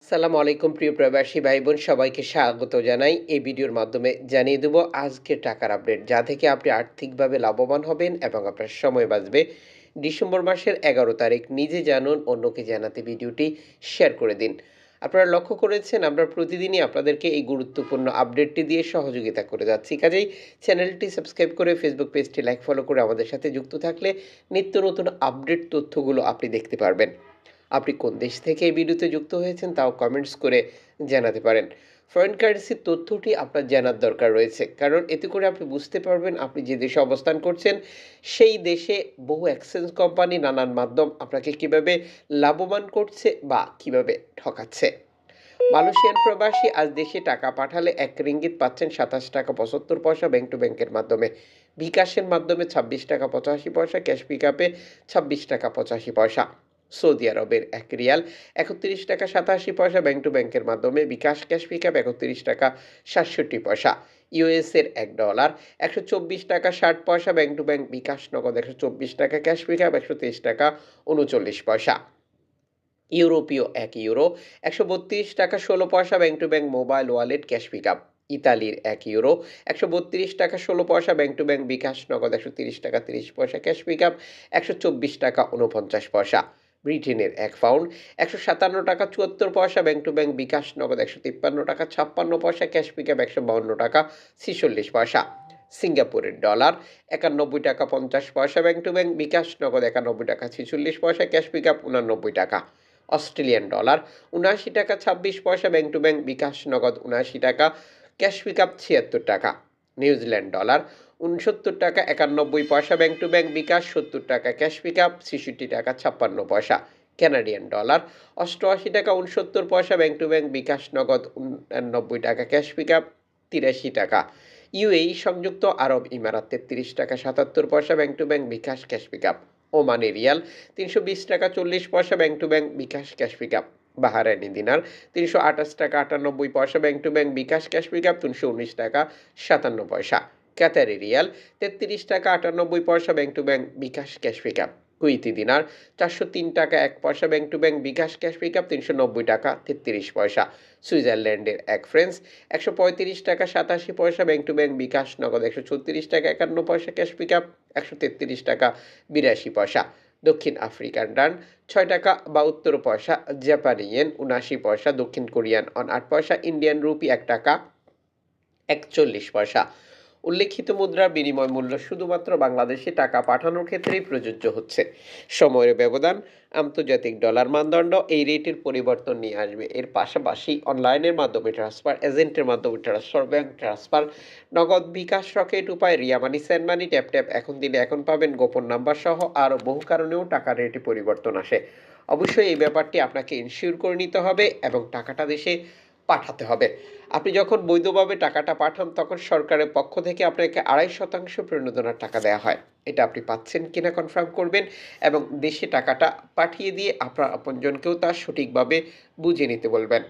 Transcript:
আসসালামু আলাইকুম প্রিয় প্রবাসী ভাই বোন সবাইকে স্বাগত জানাই। এই ভিডিওর মাধ্যমে জানিয়ে দেব আজকে টাকার আপডেট, যা থেকে আপনি আর্থিকভাবে লাভবান হবেন এবং আপনার সময় বাঁচবে। ডিসেম্বর মাসের 11 তারিখ নিজে জানুন, অন্যকে জানাতে ভিডিওটি শেয়ার করে দিন। আপনারা লক্ষ্য করেছেন আমরা প্রতিদিনই আপনাদেরকে এই গুরুত্বপূর্ণ আপডেটটি দিয়ে সহযোগিতা করে যাচ্ছি। কাজেই চ্যানেলটি সাবস্ক্রাইব করে ফেসবুক পেজটি লাইক ফলো করে আমাদের সাথে যুক্ত থাকলে নিত্য নতুন আপডেট তথ্যগুলো আপনি দেখতে পারবেন। আপনি কোন দেশ থেকে এই ভিডিওতে যুক্ত হয়েছেন তাও কমেন্টস করে জানাতে পারেন। ফরেন কারেন্সির তথ্যটি আপনার জানার দরকার রয়েছে, কারণ এতে করে আপনি বুঝতে পারবেন আপনি যে দেশে অবস্থান করছেন সেই দেশে বহু এক্সচেঞ্জ কোম্পানি নানান মাধ্যম আপনাকে কিভাবে লাভবান করছে বা কিভাবে ঠকাচ্ছে। মালয়েশিয়ান প্রবাসী আজ দেশে টাকা পাঠালে 1 রিঙ্গিত পাচ্ছেন 27 টাকা 75 পয়সা ব্যাংক টু ব্যাংকের মাধ্যমে। বিকাশের মাধ্যমে 26 টাকা 85 পয়সা, ক্যাশ পিকআপে 26 টাকা 85 পয়সা। সৌদি আরবের 1 রিয়াল 31 টাকা 87 পয়সা ব্যাংক টু ব্যাংকের মাধ্যমে। বিকাশ ক্যাশ পিকআপ 31 টাকা 67 পয়সা। ইউএসের $1 124 টাকা 60 পয়সা ব্যাংক টু ব্যাংক। বিকাশ নগদ 124 টাকা, ক্যাশ পিকআপ 123 টাকা 39 পয়সা। ইউরোপীয় 1 ইউরো 132 টাকা 16 পয়সা bank to bank mobile wallet cash pickup. ইতালির 1 ইউরো 132 টাকা 16 পয়সা ব্যাংক টু ব্যাংক। বিকাশ নগদ 130 টাকা 30 পয়সা, ক্যাশ পিকআপ 124 টাকা 49 পয়সা। ব্রিটেনের 1 পাউন্ড 157 টাকা 74 পয়সা ব্যাংক টু ব্যাংক। বিকাশ নগদ 153 টাকা 56 পয়সা, ক্যাশ পিকআপ 152 টাকা 46 পয়সা। সিঙ্গাপুরের ডলার 91 টাকা 50 পয়সা ব্যাংক টু ব্যাংক। বিকাশ নগদ 91 টাকা 46 পয়সা, ক্যাশ পিকআপ 89 টাকা। অস্ট্রেলিয়ান ডলার 79 টাকা 26 পয়সা ব্যাংক টু ব্যাংক। বিকাশ নগদ 79 টাকা, ক্যাশ পিকআপ 76 টাকা। নিউজিল্যান্ড ডলার 69 টাকা 91 পয়সা ব্যাংক টু ব্যাংক। বিকাশ 70 টাকা, ক্যাশ পিকআপ 66 টাকা 56 পয়সা। কানাডিয়ান ডলার 88 টাকা 69 পয়সা ব্যাংক টু ব্যাংক। বিকাশ নগদ 89 টাকা, ক্যাশ পিকআপ 83 টাকা। ইউএই সংযুক্ত আরব ইমারাত 33 টাকা 77 পয়সা bank to bank. BKash cash pickup. Omani রিয়াল 320 টাকা 40 পয়সা bank to bank. BKash cash pickup. Bahraini দিনার 328 টাকা 98 পয়সা bank to bank. BKash cash pickup 319 টাকা 57 পয়সা। কাতারি রিয়াল 33 টাকা 98 পয়সা bank to bank. BKash cash pickup. Kuwaiti দিনার 403 টাকা 1 পয়সা bank to bank. BKash cash pickup 390 টাকা 33 পয়সা। সুইজারল্যান্ডের 1 ফ্রান্স 135 টাকা 87 পয়সা ব্যাংক টু ব্যাংক। বিকাশ নগদ 136 টাকা 51 পয়সা, ক্যাশ পিকআপ 133 টাকা 82 পয়সা। দক্ষিণ আফ্রিকান রান 6 টাকা 72 পয়সা। জাপানি ইয়েন 79 পয়সা। দক্ষিণ কোরিয়ান অন 8 পয়সা। ইন্ডিয়ান রুপি 1 টাকা 41 পয়সা। উল্লেখিত মুদ্রার বিনিময় মূল্য শুধুমাত্র বাংলাদেশে টাকা পাঠানোর ক্ষেত্রেই প্রযোজ্য হচ্ছে। সময়ের ব্যবধান, আন্তর্জাতিক ডলার মানদণ্ড এই রেটের পরিবর্তন নিয়ে আসবে। এর পাশাপাশি অনলাইনের মাধ্যমে ট্রান্সফার, এজেন্টের মাধ্যমে ট্রান্সফার, ব্যাংক ট্রান্সফার, নগদ, বিকাশ, রকেট উপায়, রিয়া মানি, সেন্ড মানি, ট্যাপ ট্যাপ এখন দিলে এখন পাবেন, গোপন নাম্বার সহ আরও বহু কারণেও টাকার রেটে পরিবর্তন আসে। অবশ্যই এই ব্যাপারটি আপনাকে ইনশিওর করে নিতে হবে এবং টাকাটা দেশে পাঠাতে হবে। আপনি যখন বৈধভাবে টাকাটা পাঠান তখন সরকারের পক্ষ থেকে আপনাকে 2.5% প্রণোদনার টাকা দেওয়া হয়। এটা আপনি পাচ্ছেন কিনা কনফার্ম করবেন এবং দেশে টাকাটা পাঠিয়ে দিয়ে আপনার আপনজনকেও তা সঠিকভাবে বুঝে নিতে বলবেন।